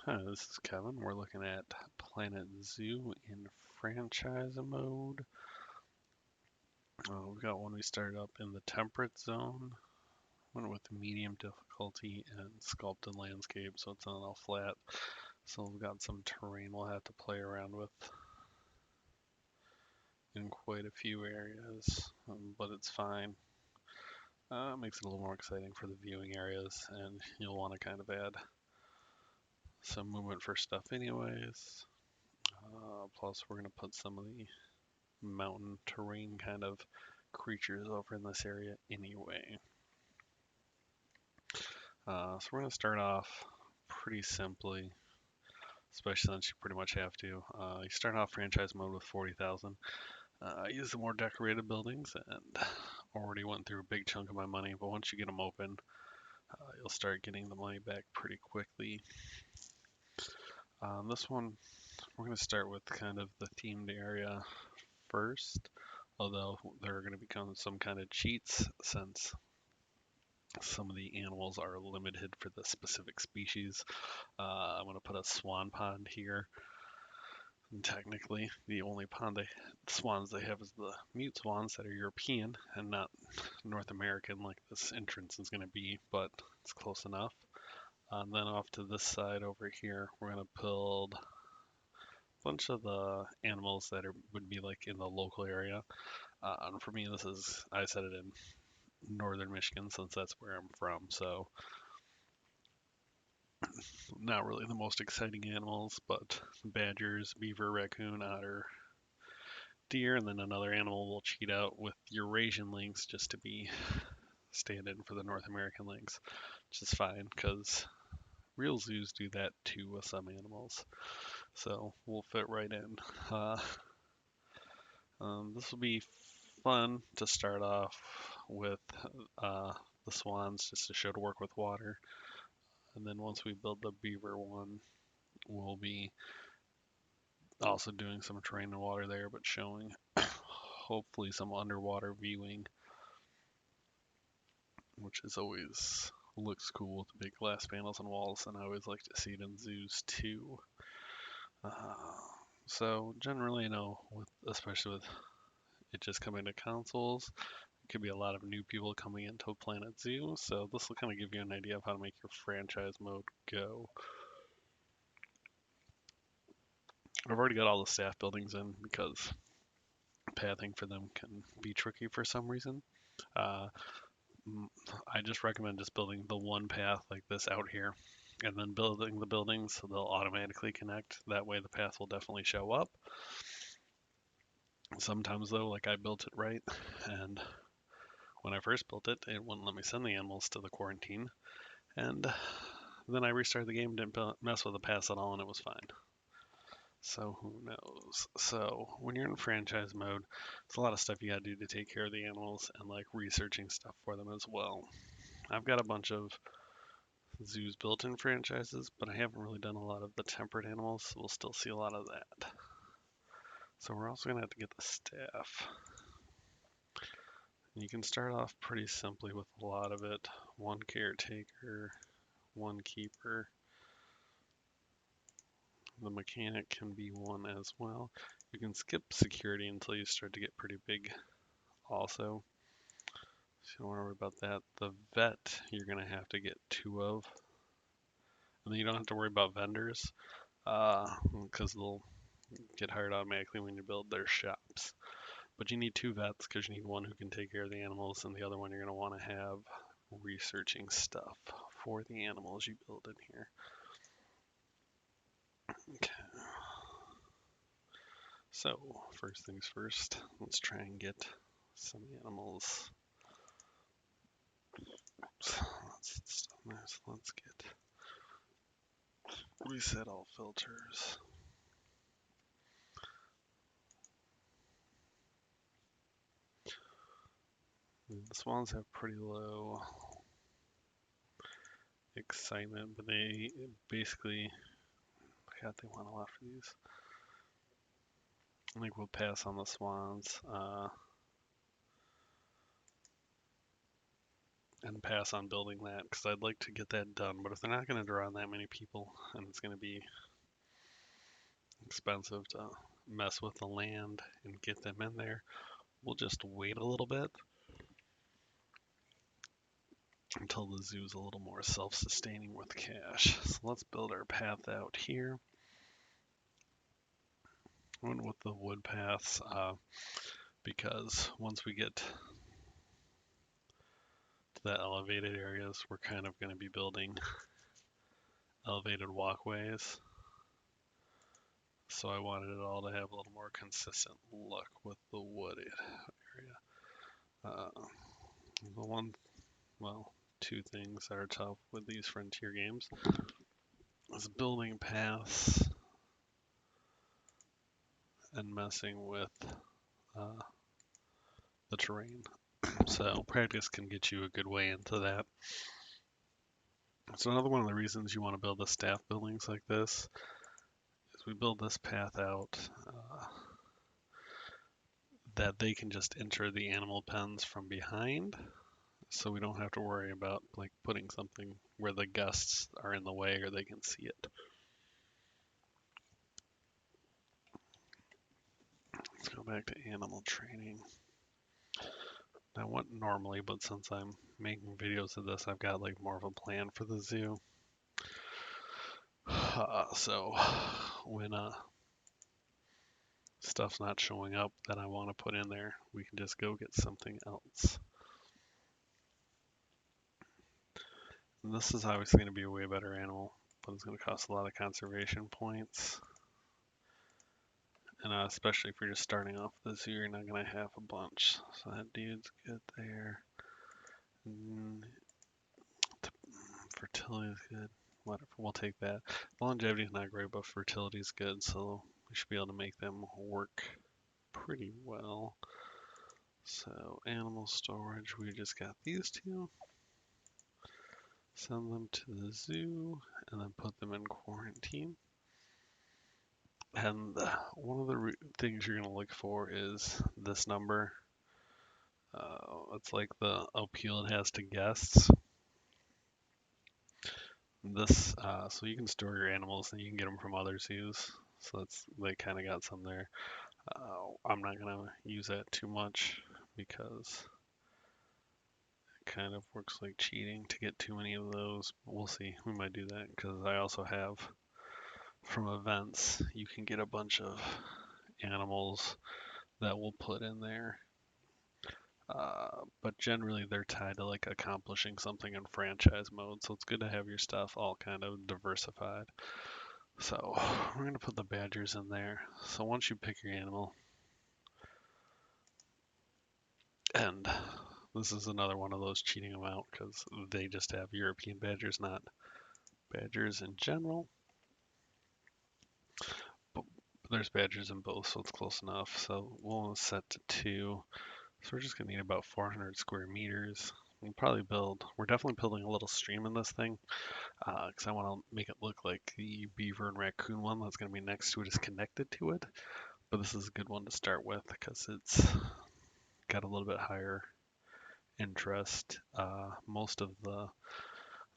Hi, this is Kevin. We're looking at Planet Zoo in franchise mode. We've got one we started up in the Temperate Zone, one with medium difficulty and sculpted landscape, so it's not all flat. So we've got some terrain we'll have to play around with in quite a few areas, but it's fine. Makes it a little more exciting for the viewing areas, and you'll want to kind of add some movement for stuff anyways. Plus, we're going to put some of the mountain terrain kind of creatures over in this area anyway. So we're going to start off pretty simply, especially since you pretty much have to. You start off franchise mode with 40,000. I use the more decorated buildings and already went through a big chunk of my money, but once you get them open, you'll start getting the money back pretty quickly. This one, we're going to start with kind of the themed area first, although there are going to become some kind of cheats since some of the animals are limited for the specific species. I'm going to put a swan pond here. And technically, the only swans they have is the mute swans that are European and not North American like this entrance is going to be, but it's close enough. And then off to this side over here, we're going to build a bunch of the animals that would be like in the local area. And for me, I set it in northern Michigan since that's where I'm from. So not really the most exciting animals, but badgers, beaver, raccoon, otter, deer, and then another animal will cheat out with Eurasian lynx just to be stand-in for the North American lynx, which is fine because real zoos do that too with some animals. So we'll fit right in. Uh, this will be fun to start off with the swans just to show to work with water. And then once we build the beaver one, we'll be also doing some terrain and water there, but showing hopefully some underwater viewing, which is always looks cool with the big glass panels and walls, and I always like to see it in zoos too. Uh, so generally, especially with it just coming to consoles, it could be a lot of new people coming into Planet Zoo. So this will kind of give you an idea of how to make your franchise mode go. I've already got all the staff buildings in because pathing for them can be tricky for some reason. Uh, I just recommend just building the one path like this out here and then building the buildings so they'll automatically connect. That way the path will definitely show up. Sometimes though, like I built it right, and when I first built it, it wouldn't let me send the animals to the quarantine. And then I restarted the game, didn't mess with the paths at all, and it was fine. So who knows? So when you're in franchise mode, there's a lot of stuff you gotta do to take care of the animals and like researching stuff for them as well. I've got a bunch of zoos built in franchises, but I haven't really done a lot of the temperate animals, so we'll still see a lot of that. So we're also gonna have to get the staff. You can start off pretty simply with a lot of it. One caretaker, one keeper. The mechanic can be one as well. You can skip security until you start to get pretty big also. So you don't worry about that. The vet you're gonna have to get two of. And then you don't have to worry about vendors, because they'll get hired automatically when you build their shops. But you need two vets because you need one who can take care of the animals, and the other one you're going to want to have researching stuff for the animals you build in here. Okay. So, first things first, let's try and get some animals. Oops, let's get reset all filters. The swans have pretty low excitement, but they basically, God, they want a lot for these. I think we'll pass on the swans. and pass on building that because I'd like to get that done. But if they're not going to draw on that many people and it's going to be expensive to mess with the land and get them in there, we'll just wait a little bit until the zoo's a little more self-sustaining with cash. So let's build our path out here. I went with the wood paths because once we get to the elevated areas, we're kind of going to be building elevated walkways. So I wanted it all to have a little more consistent look with the wood area. The one, well, two things that are tough with these frontier games is building paths and messing with the terrain. So practice can get you a good way into that. So another one of the reasons you want to build the staff buildings like this is we build this path out that they can just enter the animal pens from behind, so we don't have to worry about like putting something where the guests are in the way or they can see it. Let's go back to animal training. I wouldn't normally, but since I'm making videos of this, I've got like more of a plan for the zoo. So when stuff's not showing up that I want to put in there, we can just go get something else. And this is obviously going to be a way better animal, but it's going to cost a lot of conservation points. And especially if you're just starting off the zoo, you're not going to have a bunch. So that dude's good there. Fertility is good. Whatever, we'll take that. Longevity is not great, but fertility is good, so we should be able to make them work pretty well. So animal storage, we just got these two. Send them to the zoo and then put them in quarantine. And one of the things you're going to look for is this number. It's like the appeal it has to guests. This, so you can store your animals and you can get them from other zoos. So they kind of got some there. I'm not gonna use that too much because it kind of works like cheating to get too many of those. We'll see. We might do that because I also have from events you can get a bunch of animals that we'll put in there. But generally they're tied to like accomplishing something in franchise mode, so it's good to have your stuff all kind of diversified. So we're gonna put the badgers in there. So once you pick your animal, and this is another one of those cheating them out because they just have European badgers, not badgers in general. But there's badgers in both, so it's close enough. So we'll set to 2. So we're just gonna need about 400 square meters. We're definitely building a little stream in this thing because I want to make it look like the beaver and raccoon one that's going to be next to it is connected to it. But this is a good one to start with because it's got a little bit higher interest.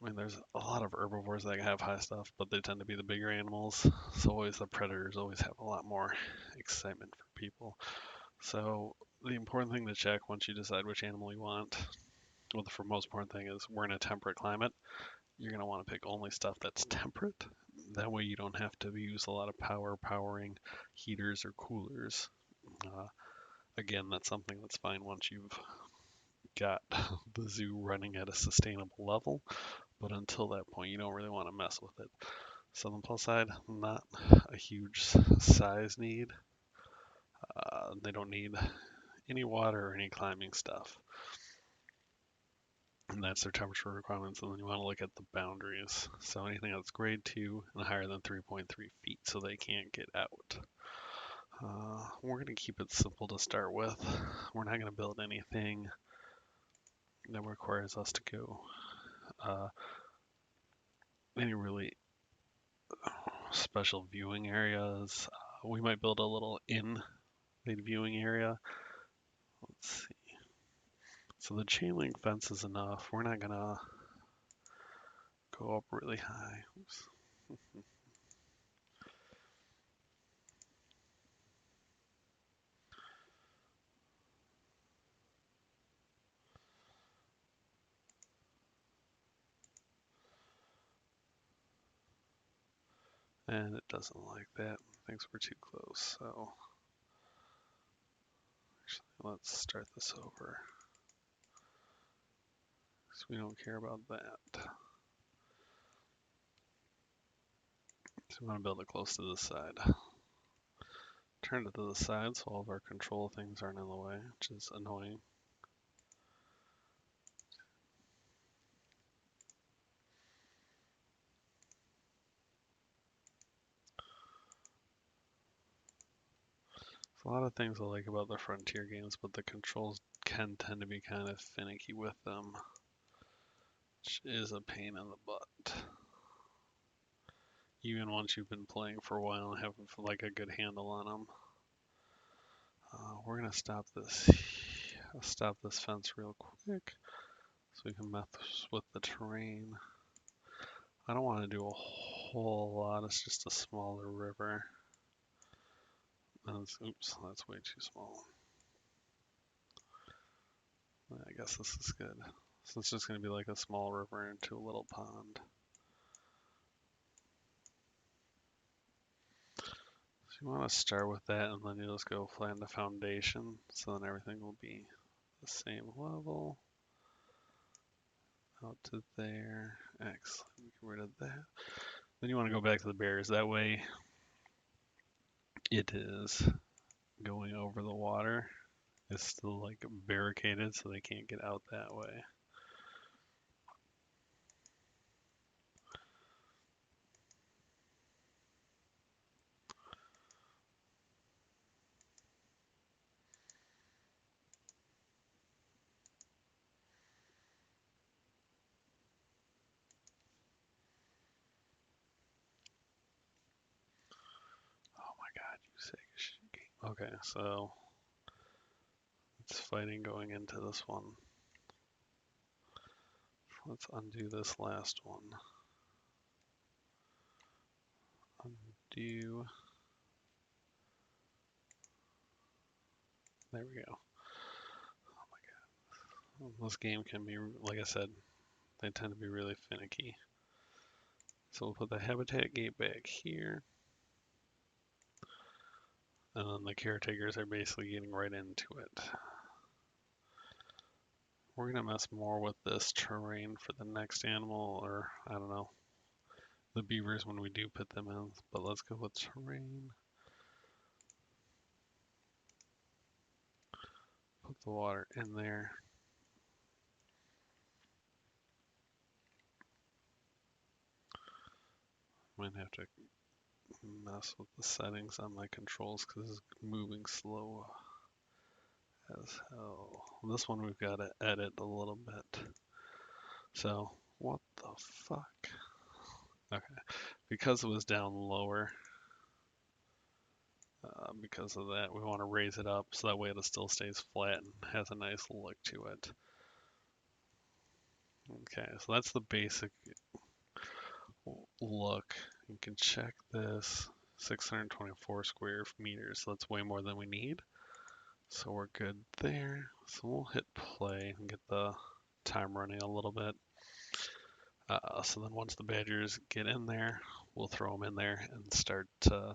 There's a lot of herbivores that have high stuff, but they tend to be the bigger animals. So always the predators always have a lot more excitement for people. So the important thing to check once you decide which animal you want, well, the most important thing is we're in a temperate climate. You're going to want to pick only stuff that's temperate. That way you don't have to use a lot of powering heaters or coolers. Again, that's something that's fine once you've got the zoo running at a sustainable level, but until that point, you don't really want to mess with it. So on the plus side, not a huge size need. They don't need any water or any climbing stuff. And that's their temperature requirements. And then you want to look at the boundaries. So anything that's grade 2 and higher than 3.3 feet, so they can't get out. We're going to keep it simple to start with. We're not going to build anything that requires us to go any really special viewing areas. We might build a little in viewing area. Let's see. So the chain link fence is enough. We're not gonna go up really high. Oops. And it doesn't like that. Thinks we're too close. So actually, let's start this over. So we don't care about that. So we want to build it close to this side. Turn it to the side so all of our control things aren't in the way, which is annoying. There's a lot of things I like about the Frontier games, but the controls can tend to be kind of finicky with them, which is a pain in the butt. Even once you've been playing for a while and have like a good handle on them. We're gonna stop this. I'll stop this fence real quick so we can mess with the terrain. I don't want to do a whole lot. It's just a smaller river. Oops, that's way too small. I guess this is good. So it's just going to be like a small river into a little pond. So you want to start with that, and then you just go flatten the foundation, so then everything will be the same level. Out to there. Excellent. Get rid of that. Then you want to go back to the barriers. That way it is going over the water. It's still like barricaded so they can't get out that way. Oh my god, you say okay, so it's fighting going into this one. Let's undo this last one. Undo. There we go. Oh my god. This game can be, like I said, they tend to be really finicky. So we'll put the habitat gate back here. And then the caretakers are basically getting right into it. We're gonna mess more with this terrain for the next animal, or I don't know, the beavers when we do put them in, but let's go with terrain. Put the water in there. Might have to mess with the settings on my controls because it's moving slow as hell. This one we've got to edit a little bit. So, what the fuck? Okay, because it was down lower, because of that, we want to raise it up so that way it still stays flat and has a nice look to it. Okay, so that's the basic look. You can check this, 624 square meters, so that's way more than we need. So we're good there. So we'll hit play and get the time running a little bit. So then once the badgers get in there, we'll throw them in there and start to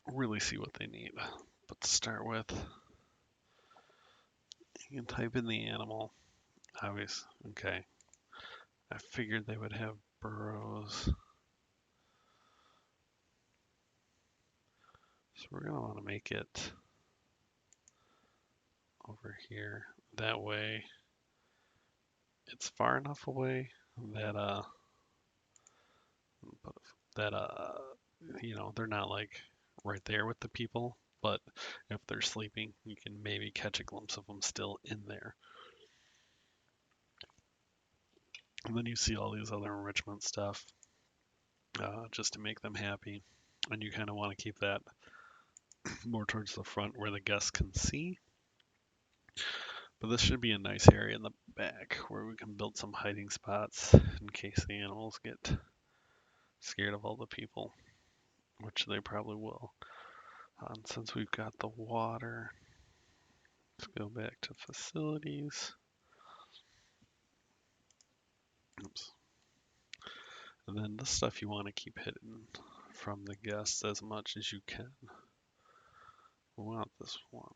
really see what they need. But to start with, you can type in the animal. Obvious. Okay. I figured they would have burrows. So we're going to want to make it over here. That way it's far enough away that that you know, they're not like right there with the people, but if they're sleeping, you can maybe catch a glimpse of them still in there. And then you see all these other enrichment stuff just to make them happy. And you kind of want to keep that more towards the front where the guests can see. But this should be a nice area in the back where we can build some hiding spots in case the animals get scared of all the people, which they probably will. And since we've got the water, let's go back to facilities. Oops. And then the stuff you want to keep hidden from the guests as much as you can. We want this one.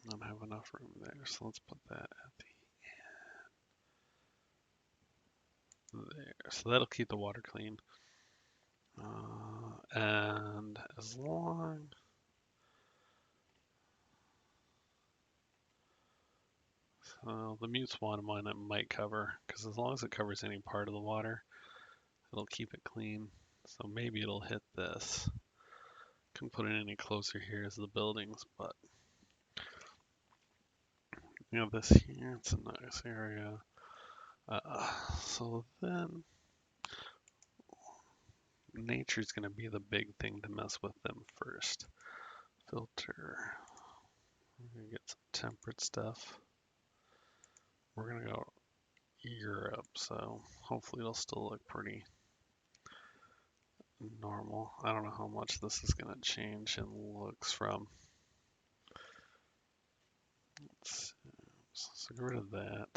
Don't have enough room there, so let's put that at the there. So that'll keep the water clean. And as long so the mutes one it might cover, because as long as it covers any part of the water, it'll keep it clean. So maybe it'll hit this. Couldn't put it any closer here as the buildings, but you know this here, it's a nice area. So then nature's going to be the big thing to mess with them first. Filter. We're going to get some temperate stuff. We're going to go Europe, so hopefully it'll still look pretty normal. I don't know how much this is going to change in looks from. So get rid of that.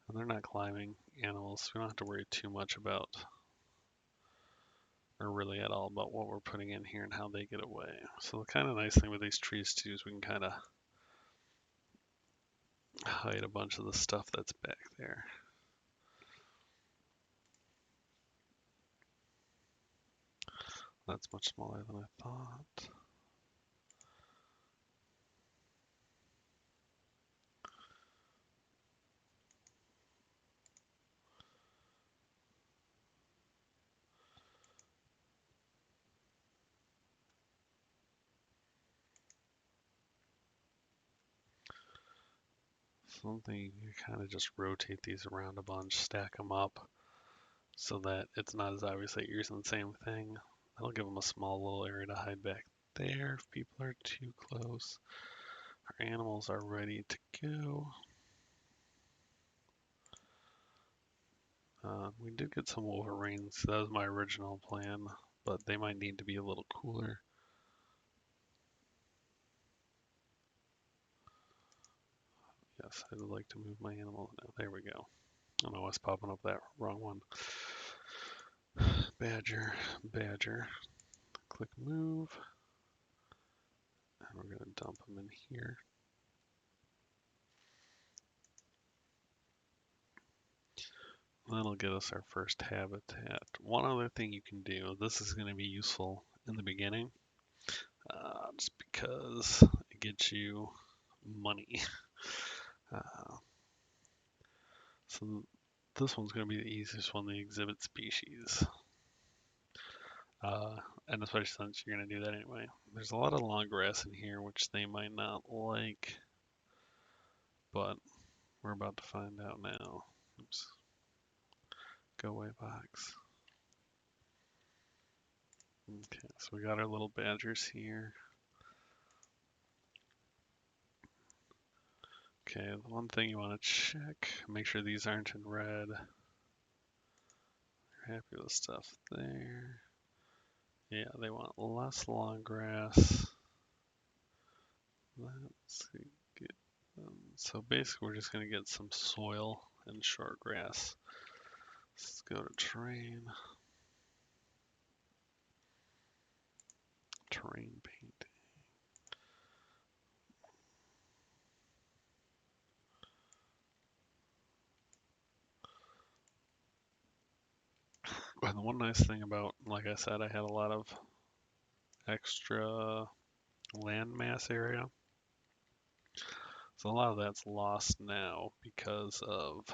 And they're not climbing animals, so we don't have to worry too much about, or really at all, about what we're putting in here and how they get away. So the kind of nice thing with these trees too is we can kind of hide a bunch of the stuff that's back there. That's much smaller than I thought. Something you kind of just rotate these around a bunch, stack them up so that it's not as obvious that you're using the same thing. That'll give them a small little area to hide back there if people are too close. Our animals are ready to go. We did get some wolverines. That was my original plan, but they might need to be a little cooler. Yes, I would like to move my animal. No, there we go. I don't know what's popping up that wrong one. Badger, badger. Click move. And we're going to dump them in here. That'll get us our first habitat. One other thing you can do, this is going to be useful in the beginning, just because it gets you money. So this one's going to be the easiest one, the exhibit species. And especially since you're going to do that anyway. There's a lot of long grass in here, which they might not like, but we're about to find out now. Oops. Go away box. Okay, so we got our little badgers here. Okay, the one thing you want to check, make sure these aren't in red. You're happy with stuff there. Yeah, they want less long grass. Let's get them. So basically we're just going to get some soil and short grass. Let's go to terrain. Terrain paint. And the one nice thing about, like I said, I had a lot of extra land mass area. So a lot of that's lost now because of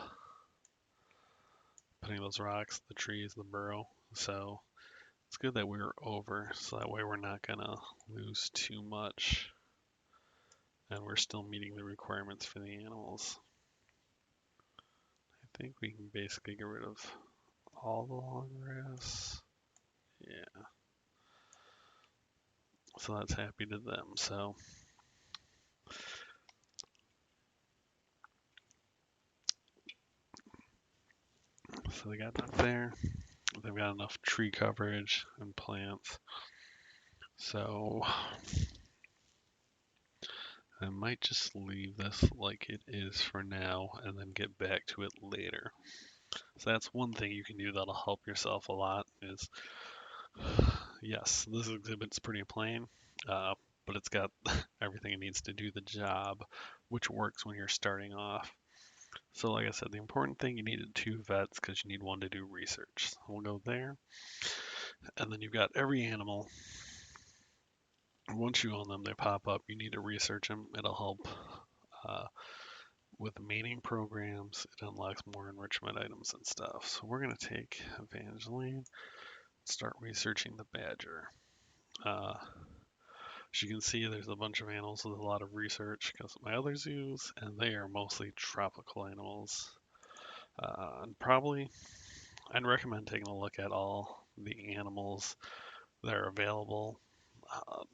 putting those rocks, the trees, the burrow. So it's good that we were over, so that way we're not gonna lose too much and we're still meeting the requirements for the animals. I think we can basically get rid of all the long grass. Yeah. So that's happy to them. So they got that there. They've got enough tree coverage and plants. So I might just leave this like it is for now and then get back to it later. So that's one thing you can do that'll help yourself a lot is, yes, this exhibit's pretty plain, uh, but it's got everything it needs to do the job, which works when you're starting off. So like I said, the important thing, you needed 2 vets because you need one to do research. So we'll go there. And then you've got every animal. Once you own them, they pop up. You need to research them. It'll help uh, with mating programs. It unlocks more enrichment items and stuff. So we're going to take Evangeline, start researching the badger. As you can see, there's a bunch of animals with a lot of research because of my other zoos, and they are mostly tropical animals. And probably, I'd recommend taking a look at all the animals that are available.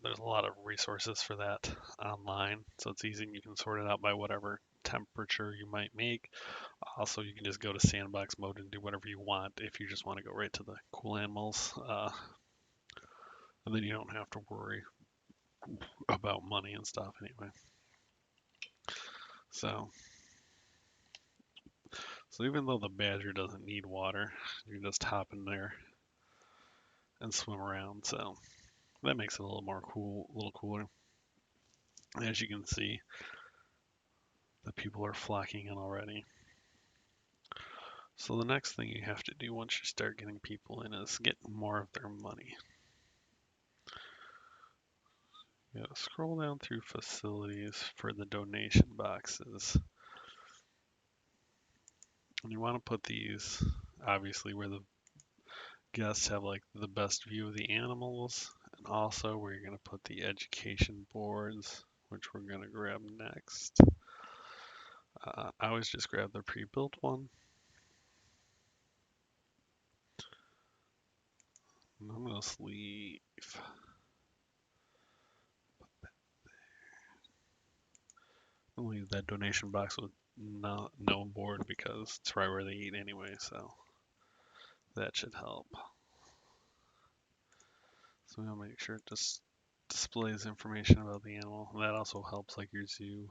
There's a lot of resources for that online, so it's easy and you can sort it out by whatever temperature you might make. Also, you can just go to sandbox mode and do whatever you want if you just want to go right to the cool animals. And then you don't have to worry about money and stuff anyway. So, so even though the badger doesn't need water, you just hop in there and swim around. So that makes it a little more cool, a little cooler. As you can see, the people are flocking in already. So the next thing you have to do once you start getting people in is get more of their money. You gotta scroll down through facilities for the donation boxes. And you want to put these obviously where the guests have like the best view of the animals, and also where you're going to put the education boards, which we're going to grab next. I always just grab the pre-built one. And I'm going to leave. I'll leave that donation box with no board because it's right where they eat anyway, so that should help. So we'll make sure it just displays information about the animal. And that also helps like your zoo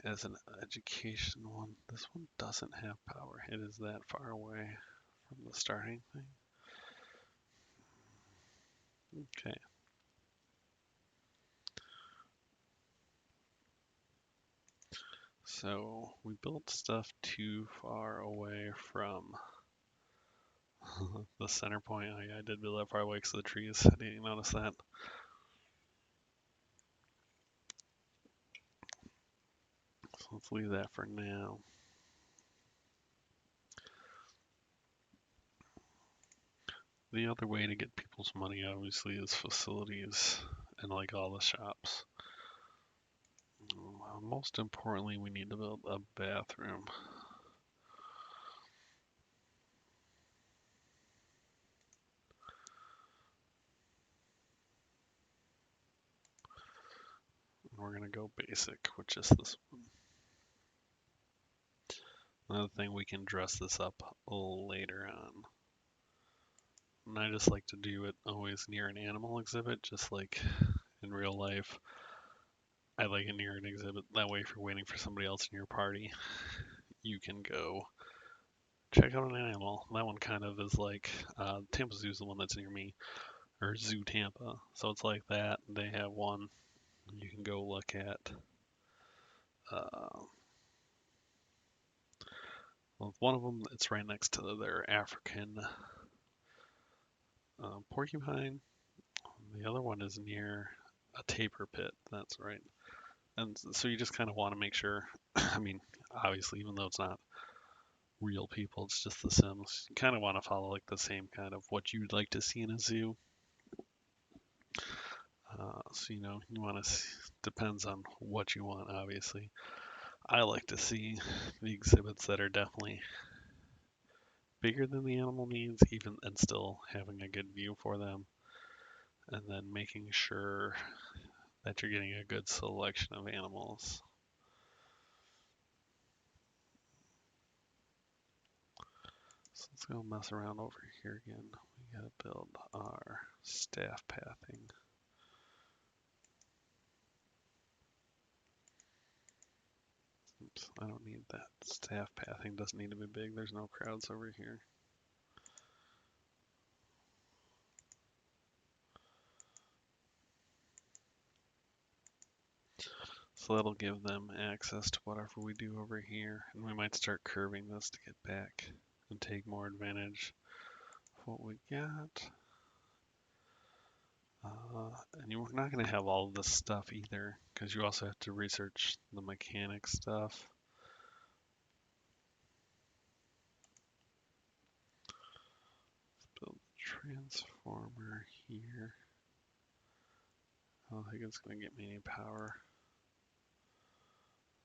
as an education one. This one doesn't have power. It is that far away from the starting thing. Okay. So we built stuff too far away from the center point. Oh yeah, I did build that far away because of the trees. I didn't notice that. So let's leave that for now. The other way to get people's money obviously is facilities and like all the shops. Most importantly, we need to build a bathroom. We're going to go basic, which is this one. Another thing, we can dress this up later on. And I just like to do it always near an animal exhibit, just like in real life. I like it near an exhibit. That way, if you're waiting for somebody else in your party, you can go check out an animal. That one kind of is like Tampa Zoo is the one that's near me, or Zoo Tampa. So it's like that. They have one you can go look at. Well, one of them, it's right next to their African porcupine. The other one is near a tapir pit. That's right. And so you just kind of want to make sure. I mean, obviously, even though it's not real people, it's just the Sims. You kind of want to follow like the same kind of what you'd like to see in a zoo. So you want to depends on what you want, obviously. I like to see the exhibits that are definitely bigger than the animal needs, even and still having a good view for them, and then making sure that you're getting a good selection of animals. So let's go mess around over here again. We gotta build our staff pathing. Oops, I don't need that. Staff pathing doesn't need to be big. There's no crowds over here. So that'll give them access to whatever we do over here. And we might start curving this to get back and take more advantage of what we got. And you're not going to have all of this stuff either, because you also have to research the mechanic stuff. Let's build a transformer here. I don't think it's going to get me any power.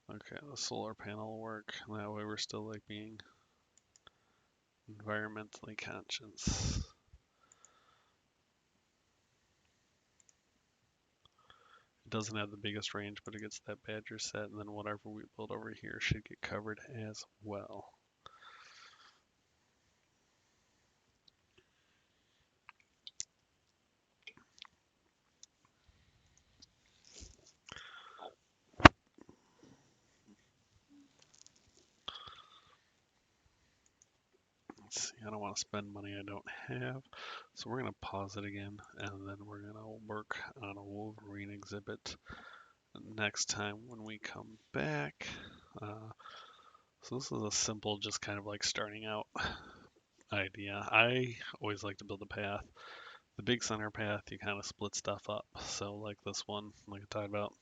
Okay, the solar panel will work. That way we're still like being environmentally conscious. It doesn't have the biggest range, but it gets that badger set, and then whatever we build over here should get covered as well. Let's see, I don't want to spend money I don't have, so we're going to pause it again, and then we're going to work on a Wolverine exhibit next time when we come back. So this is a simple, just kind of like starting out idea. I always like to build a path. The big center path, you kind of split stuff up. So like this one, like I talked about,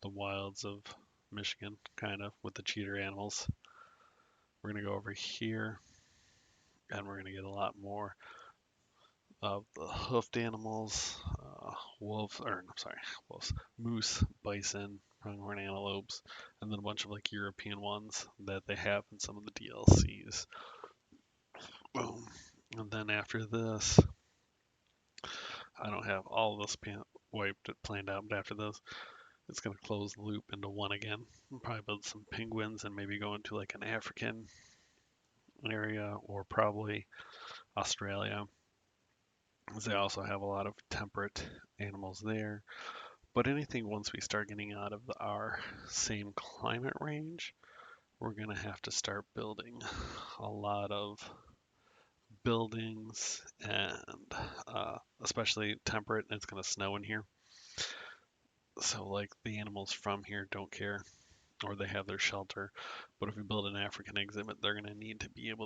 the wilds of Michigan, kind of, with the cheater animals. We're going to go over here, and we're going to get a lot more of the hoofed animals, wolves, or I'm sorry, wolves, moose, bison, pronghorn antelopes, and then a bunch of like European ones that they have in some of the DLCs. Boom. And then after this, I don't have all of this wiped planned out, but after this, it's going to close the loop into one again. We'll probably build some penguins and maybe go into like an African area or probably Australia, because they also have a lot of temperate animals there. But anything once we start getting out of our same climate range, we're going to have to start building a lot of buildings and especially temperate. It's going to snow in here. So like the animals from here don't care, or they have their shelter. But if we build an African exhibit, they're going to need to be able to